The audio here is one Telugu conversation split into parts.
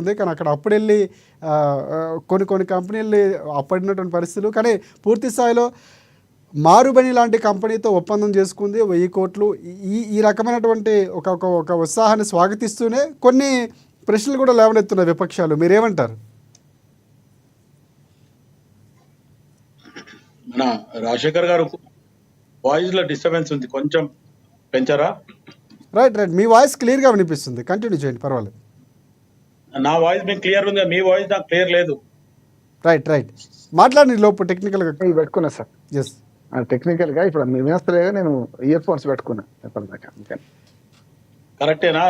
ఉంది. కానీ అక్కడ అప్పుడెళ్ళి కొన్ని కంపెనీలు అప్పడినటువంటి పరిస్థితులు, కానీ పూర్తి స్థాయిలో మారుబని లాంటి కంపెనీతో ఒప్పందం చేసుకుంది 1000 కోట్లు. ఈ రకమైనటువంటి ఒక ఉత్సాహాన్ని స్వాగతిస్తూనే కొన్ని ప్రశ్నలు కూడా లేవనెత్తున్నాయి విపక్షాలు. మీరేమంటారు? మన రాజశేఖర్ గారు వాయిస్ లో డిస్టర్బెన్స్ ఉంది, కొంచెం పెంచారా? రైట్. మీ వాయిస్ క్లియర్గా వినిపిస్తుంది, కంటిన్యూ చేయండి, పర్వాలేదు. నా వాయిస్ మీకు క్లియర్ ఉంది, మీ వాయిస్ నాకు క్లియర్ లేదు. రైట్ మాట్లాడి లోపు టెక్నికల్గా పెట్టుకున్నా సార్. ఎస్, టెక్నికల్గా ఇప్పుడు మీ వినస్తలేగా నేను ఇయర్ ఫోన్స్ పెట్టుకున్నా ఎప్పటిదాకా. కరెక్టేనా?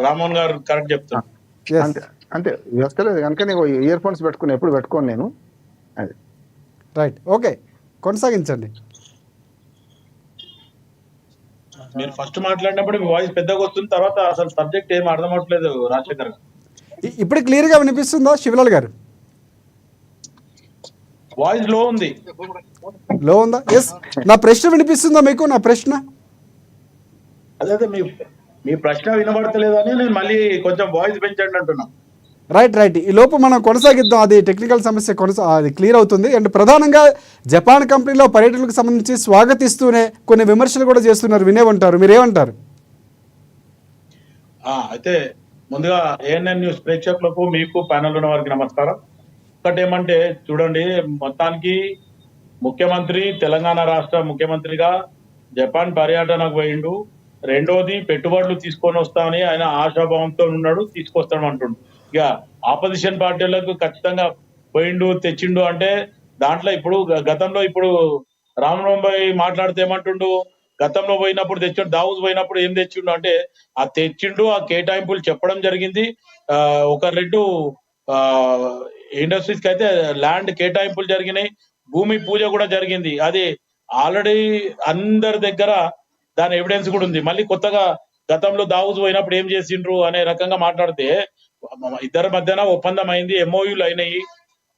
రామ్మోహన్ గారు కరెక్ట్ చెప్తాను. అంతే వ్యవస్థలేదు కనుక నేను ఇయర్ ఫోన్స్ పెట్టుకున్నా, ఎప్పుడు పెట్టుకోను నేను. అది రైట్, ఓకే, కొనసాగించండి. మీరు ఫస్ట్ మాట్లాడినప్పుడు మీ వాయిస్ పెద్దగా వస్తుంది, తర్వాత అసలు సబ్జెక్ట్ ఏం అర్థం అవట్లేదు రాజశేఖర్ గారు. ఇప్పుడు క్లియర్గా వినిపిస్తుందా శివలాల్ గారు? వాయిస్ లో ఉంది. లో ఉందా? ఎస్. నా ప్రశ్న వినిపిస్తుందా మీకు? నా ప్రశ్న అదే మీ ప్రశ్న వినబడతలేదు అని నేను మళ్ళీ కొంచెం వాయిస్ పెంచండి అంటున్నా. రైట్. ఈ లోపు మనం కొనసాగిద్దాం. అది టెక్నికల్ సమస్య అది క్లియర్ అవుతుంది. అండ్ ప్రధానంగా జపాన్ కంపెనీలో పర్యటనకు సంబంధించి స్వాగతిస్తూనే కొన్ని విమర్శలు కూడా చేస్తున్నారు, వినే ఉంటారు. మీరేమంటారు? అయితే ముందుగా ఏఎన్ఎన్ న్యూస్ ప్రేక్షకులకు, మీకు ప్యానల్ ఉన్న వారికి నమస్కారం. ఒకటి ఏమంటే చూడండి, మొత్తానికి ముఖ్యమంత్రి, తెలంగాణ రాష్ట్ర ముఖ్యమంత్రిగా జపాన్ పర్యటనకు పోయిండు. రెండోది పెట్టుబడులు తీసుకొని వస్తామని ఆయన ఆశాభావంతో ఉన్నాడు, తీసుకొస్తాడు అంటుండు. ఇక ఆపోజిషన్ పార్టీలకు ఖచ్చితంగా పోయిండు, తెచ్చిండు అంటే దాంట్లో ఇప్పుడు గతంలో ఇప్పుడు రామరాంబాయి మాట్లాడితే ఏమంటుండు, గతంలో పోయినప్పుడు తెచ్చిండు, దావుస్ పోయినప్పుడు ఏం తెచ్చిండు అంటే ఆ తెచ్చిండు, ఆ కేటాయింపులు చెప్పడం జరిగింది. ఒక రెండు ఇండస్ట్రీస్ కి అయితే ల్యాండ్ కేటాయింపులు జరిగినాయి, భూమి పూజ కూడా జరిగింది. అది ఆల్రెడీ అందరి దగ్గర దాని ఎవిడెన్స్ కూడా ఉంది. మళ్ళీ కొత్తగా గతంలో దావుస్ పోయినప్పుడు ఏం చేసిండ్రు అనే రకంగా మాట్లాడితే ఇద్దరి మధ్యన ఒప్పందం అయింది, ఎంఓయూలు అయినాయి.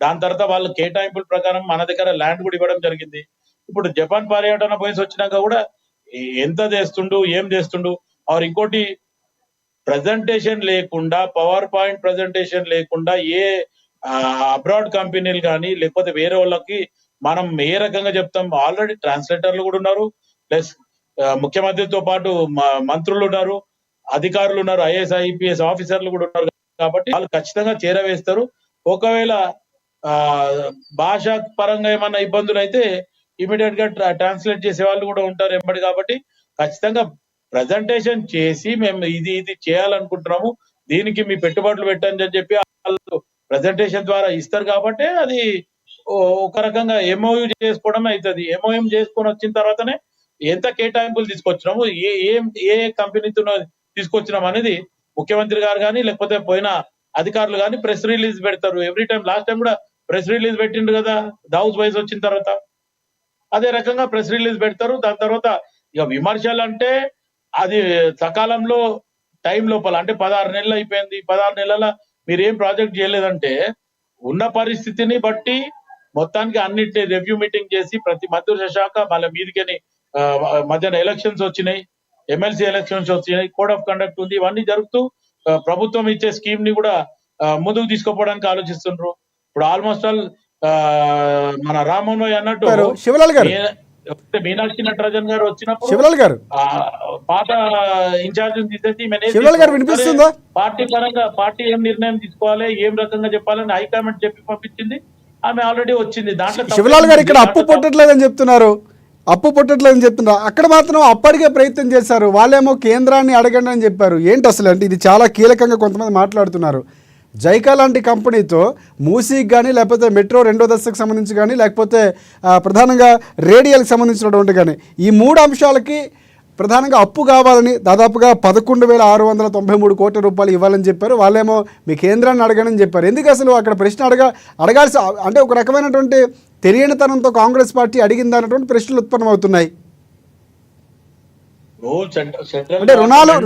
దాని తర్వాత వాళ్ళు కేటాయింపుల ప్రకారం మన దగ్గర ల్యాండ్ కూడా ఇవ్వడం జరిగింది. ఇప్పుడు జపాన్ పర్యటన పోయి వచ్చినాక కూడా ఎంత చేస్తుండు, ఏం చేస్తుండు, ఆర్ ఇంకోటి ప్రజెంటేషన్ లేకుండా, పవర్ పాయింట్ ప్రజెంటేషన్ లేకుండా ఏ అబ్రాడ్ కంపెనీలు కానీ లేకపోతే వేరే వాళ్ళకి మనం ఏ రకంగా చెప్తాం? ఆల్రెడీ ట్రాన్స్లేటర్లు కూడా ఉన్నారు, ప్లస్ ముఖ్యమంత్రితో పాటు మంత్రులు ఉన్నారు, అధికారులు ఉన్నారు, ఐఏఎస్ ఐపీఎస్ ఆఫీసర్లు కూడా ఉన్నారు. కాబట్టి వాళ్ళు ఖచ్చితంగా చేరవేస్తారు. ఒకవేళ భాష పరంగా ఏమన్నా ఇబ్బందులు అయితే ఇమీడియట్ గా ట్రాన్స్లేట్ చేసే వాళ్ళు కూడా ఉంటారు ఎంబడి. కాబట్టి ఖచ్చితంగా ప్రజెంటేషన్ చేసి మేము ఇది చేయాలనుకుంటున్నాము, దీనికి మీ పెట్టుబడులు పెట్టండి అని చెప్పి వాళ్ళు ప్రజెంటేషన్ ద్వారా ఇస్తారు. కాబట్టి అది ఒక రకంగా ఎంఓయూ చేసుకోవడం అవుతుంది. ఎంఓఎం చేసుకొని వచ్చిన తర్వాతనే ఎంత కేటాయింపులు తీసుకొచ్చినాము, ఏ కంపెనీతో తీసుకొచ్చినాం అనేది ముఖ్యమంత్రి గారు కానీ లేకపోతే పోయిన అధికారులు కానీ ప్రెస్ రిలీజ్ పెడతారు ఎవ్రీ టైం. లాస్ట్ టైం కూడా ప్రెస్ రిలీజ్ పెట్టిండు కదా దావుస్ వైస్ వచ్చిన తర్వాత, అదే రకంగా ప్రెస్ రిలీజ్ పెడతారు. దాని తర్వాత ఇక విమర్శలు అంటే అది సకాలంలో టైం లోపల, అంటే 16 నెలలు అయిపోయింది, 16 నెలల మీరు ఏం ప్రాజెక్ట్ చేయలేదంటే ఉన్న పరిస్థితిని బట్టి మొత్తానికి అన్నిటి రివ్యూ మీటింగ్ చేసి ప్రతి మంత్రిత్వ శాఖ మళ్ళీ మీదికని మధ్యాహ్నం ఎలక్షన్స్ వచ్చినాయి, ఎమ్మెల్సీ ఎలక్షన్స్ వచ్చినాయి, కోడ్ ఆఫ్ కండక్ట్ ఉంది, ఇవన్నీ జరుగుతూ ప్రభుత్వం ఇచ్చే స్కీమ్ ని కూడా ముందుకు తీసుకుపోవడానికి ఆలోచిస్తుండ్రు. ఇప్పుడు ఆల్మోస్ట్ ఆల్ మన రామ్మోహన్ అన్నట్టు శివలాల్ గారు, మీనాక్షి నటరాజన్ గారు వచ్చినప్పుడు శివలాల్ గారు పాత ఇన్ఛార్జ్ తీసేసి వినిపిస్తుందా? పార్టీ ఏం నిర్ణయం తీసుకోవాలి, ఏం రకంగా చెప్పాలని హైకమాండ్ చెప్పి పంపించింది, ఆమె ఆల్రెడీ వచ్చింది. దాంట్లో శివలాల్ గారు ఇక్కడ అప్పు పుట్టట్లేదని చెప్తున్నారు, అక్కడ మాత్రం అప్పటికే ప్రయత్నం చేశారు. వాళ్ళేమో కేంద్రాన్ని అడగండి అని చెప్పారు. ఏంటి అసలు? అంటే ఇది చాలా కీలకంగా కొంతమంది మాట్లాడుతున్నారు. జైకా లాంటి కంపెనీతో మూసీకి కానీ లేకపోతే మెట్రో 2వ దశకు సంబంధించి కానీ లేకపోతే ప్రధానంగా రేడియోలకు సంబంధించినటువంటి కానీ ఈ 3 అంశాలకి ప్రధానంగా అప్పు కావాలని దాదాపుగా 11,693 కోట్ల రూపాయలు ఇవ్వాలని చెప్పారు. వాళ్ళేమో మీ కేంద్రాన్ని అడగనని చెప్పారు. ఎందుకు అసలు అక్కడ ప్రశ్న అడగాల్సి, అంటే ఒక రకమైనటువంటి తెలియనితనంతో కాంగ్రెస్ పార్టీ అడిగింది అన్నటువంటి ప్రశ్నలు ఉత్పన్నమవుతున్నాయి. అంటే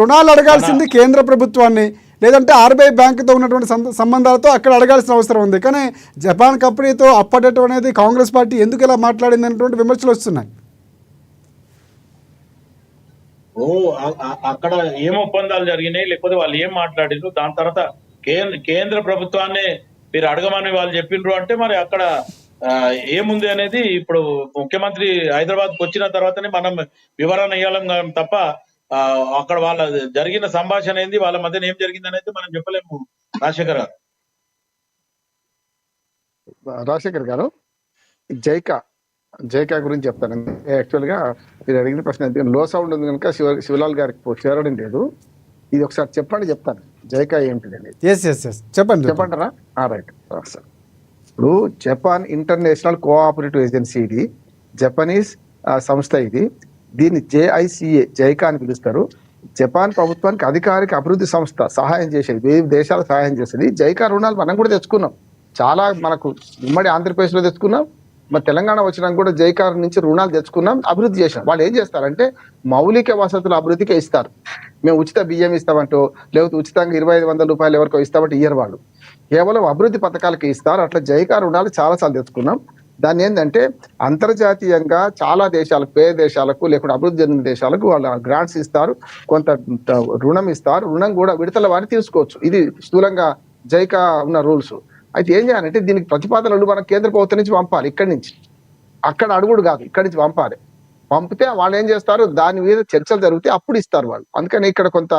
రుణాలు అడగాల్సింది కేంద్ర ప్రభుత్వాన్ని, లేదంటే ఆర్బీఐ బ్యాంకుతో ఉన్నటువంటి సంబంధాలతో అక్కడ అడగాల్సిన అవసరం ఉంది. కానీ జపాన్ కంపెనీతో అప్పడటం అనేది కాంగ్రెస్ పార్టీ ఎందుకు ఇలా మాట్లాడింది అన్నటువంటి విమర్శలు వస్తున్నాయి. అక్కడ ఏం ఒప్పందాలు జరిగినాయి, లేకపోతే వాళ్ళు ఏం మాట్లాడిండ్రు, దాని తర్వాత కేంద్ర ప్రభుత్వాన్ని మీరు అడగమని వాళ్ళు చెప్పిండ్రు అంటే మరి అక్కడ ఏముంది అనేది ఇప్పుడు ముఖ్యమంత్రి హైదరాబాద్ వచ్చిన తర్వాతనే మనం వివరణ ఇవ్వలేం తప్ప అక్కడ వాళ్ళ జరిగిన సంభాషణ ఏంది, వాళ్ళ మధ్యన ఏం జరిగింది అనేది మనం చెప్పలేము. రాజశేఖర్ గారు, రాజశేఖర్ గారు, జైకా గురించి చెప్తాను. యాక్చువల్ గా మీరు అడిగిన ప్రశ్న లో సౌండ్ ఉంది కనుక శివలాల్ గారికి చేరడం లేదు. ఇది ఒకసారి చెప్పండి, చెప్తాను జైకా ఏంటిది అనేది. చెప్పంటారా? Right sir. ఇప్పుడు జపాన్ ఇంటర్నేషనల్ కోఆపరేటివ్ ఏజెన్సీ, ఇది జపనీస్ సంస్థ. దీన్ని JICA జైకా అని పిలుస్తారు. జపాన్ ప్రభుత్వానికి అధికారిక అభివృద్ధి సంస్థ, సహాయం చేసేది, వివిధ దేశాలకు సహాయం చేసేది. జైకా రుణాలు మనం కూడా తెచ్చుకున్నాం, చాలా మనకు ఉమ్మడి ఆంధ్రప్రదేశ్ లో తెచ్చుకున్నాం. మరి తెలంగాణ వచ్చినాక కూడా జైకా నుంచి రుణాలు తెచ్చుకున్నాం, అభివృద్ధి చేసినాం. వాళ్ళు ఏం చేస్తారంటే మౌలిక వసతుల అభివృద్ధికి ఇస్తారు. మేము ఉచిత బియ్యం ఇస్తామంటో, లేకపోతే ఉచితంగా 2500 రూపాయలు ఎవరికో ఇస్తామంటే ఇయ్యరు వాళ్ళు, కేవలం అభివృద్ధి పథకాలకి ఇస్తారు. అట్లా జైకా రుణాలు చాలాసార్లు తెచ్చుకున్నాం. దాన్ని ఏంటంటే అంతర్జాతీయంగా చాలా దేశాలకు, పేద దేశాలకు లేకుంటే అభివృద్ధి చెందిన దేశాలకు వాళ్ళు గ్రాంట్స్ ఇస్తారు, కొంత రుణం ఇస్తారు. రుణం కూడా విడతల వారి తీసుకోవచ్చు. ఇది స్థూలంగా జైకా ఉన్న రూల్స్. అయితే ఏం చేయాలంటే దీనికి ప్రతిపాదనలు మనం కేంద్ర ప్రభుత్వం నుంచి పంపాలి. ఇక్కడి నుంచి అక్కడ అడుగుడు కాదు, ఇక్కడి నుంచి పంపాలి. పంపితే వాళ్ళు ఏం చేస్తారు, దాని మీద చర్చలు జరిగితే అప్పుడు ఇస్తారు వాళ్ళు. అందుకని ఇక్కడ కొంత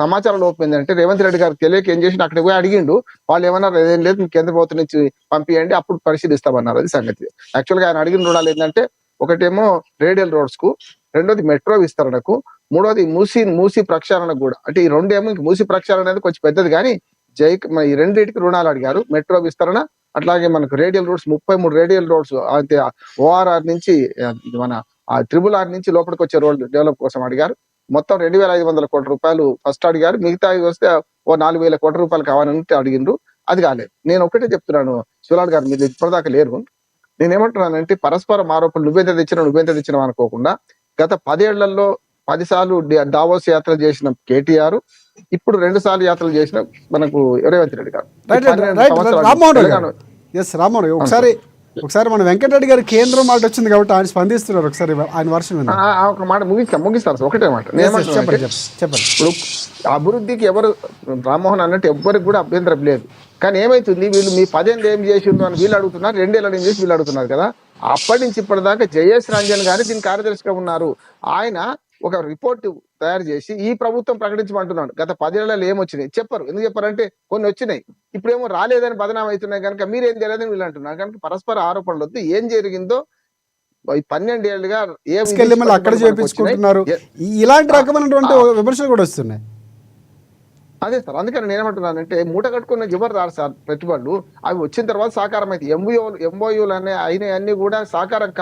సమాచారం లోపం ఏంటంటే రేవంత్ రెడ్డి గారు తెలియక ఏం చేసి అక్కడికి పోయి అడిగిండు. వాళ్ళు ఏమన్నారు, ఏం లేదు కేంద్ర ప్రభుత్వం నుంచి పంపియండి, అప్పుడు పరిశీలిస్తామన్నారు. అది సంగతి. యాక్చువల్గా ఆయన అడిగిన రుణాలు ఏంటంటే ఒకటేమో రేడియల్ రోడ్స్ కు, రెండోది మెట్రో విస్తరణకు, మూడోది మూసీ ప్రక్షాళనకు కూడా. అంటే ఈ రెండేమో మూసీ ప్రక్షాళన అనేది కొంచెం పెద్దది, కానీ ఈ రెండింటికి రుణాలు అడిగారు. మెట్రో విస్తరణ, అట్లాగే మనకు రేడియల్ రోడ్స్ 33 రేడియల్ రోడ్స్, అయితే ORR నుంచి మన RRR నుంచి లోపలికి వచ్చే రోడ్ డెవలప్ కోసం అడిగారు. మొత్తం 2500 కోట్ల రూపాయలు ఫస్ట్ అడిగారు. మిగతా వస్తే 4000 కోట్ల రూపాయలు కావాలని అడిగిండ్రు. అది కాలేదు. నేను ఒకటే చెప్తున్నాను శివలాల్ గారు, మీరు ఇప్పటిదాకా లేరు. నేనేమంటున్నానంటే పరస్పరం ఆరోపణలు, నువ్వెంత తెచ్చినావు అనుకోకుండా గత 10 ఏళ్లలో 10 సార్లు దావోస్ యాత్ర చేసిన KTR, ఇప్పుడు 2 సార్లు యాత్రలు చేసిన మనకు రేవంత్ రెడ్డి గారు. రామ్మోహన్ ఒకసారి మన వెంకటరెడ్డి గారి కేంద్రం మాట వచ్చింది కాబట్టి ఆయన స్పందిస్తున్నారు. ఒకసారి ఆయన వర్షం ఒక మాట ముగిస్తారు. ఒకటే మాట చెప్పండి. ఇప్పుడు అభివృద్ధికి ఎవరు, రామ్మోహన్ అన్నట్టు ఎవ్వరికి కూడా అభ్యంతరం లేదు. కానీ ఏమైతుంది, వీళ్ళు మీ 10 ఏళ్ళు ఏం చేసిండ్రు అని వీళ్ళు అడుగుతున్నారు, 2 ఏళ్ళు ఏం చేసి వీళ్ళు అడుగుతున్నారు కదా. అప్పటి నుంచి ఇప్పటిదాకా JS రంజన్ గారు దీని కార్యదర్శిగా ఉన్నారు. ఆయన ఒక రిపోర్ట్ తయారు చేసి ఈ ప్రభుత్వం ప్రకటించమంటున్నాడు. గత 10 ఏళ్లలో ఏమొచ్చినాయి చెప్పరు. ఎందుకు చెప్పారంటే కొన్ని వచ్చినాయి, ఇప్పుడేమో రాలేదని బదనాం అవుతున్నాయి కనుక మీరేం తెలియదని వీళ్ళు అంటున్నారు. కనుక పరస్పర ఆరోపణలు వద్దు. ఏం జరిగిందో 12 ఏళ్ళుగా అక్కడ చేపించుకుంటున్నారు, ఇలాంటి రకమైనటువంటి విమర్శలు కూడా వస్తున్నాయి. అదే సార్, అందుకని నేనేమంటున్నానంటే మూట కట్టుకున్న ఎవరు రారు సార్ పెట్టుబడులు. అవి వచ్చిన తర్వాత సాకారం అయితే MOUలు అయినా అన్ని కూడా సాకారం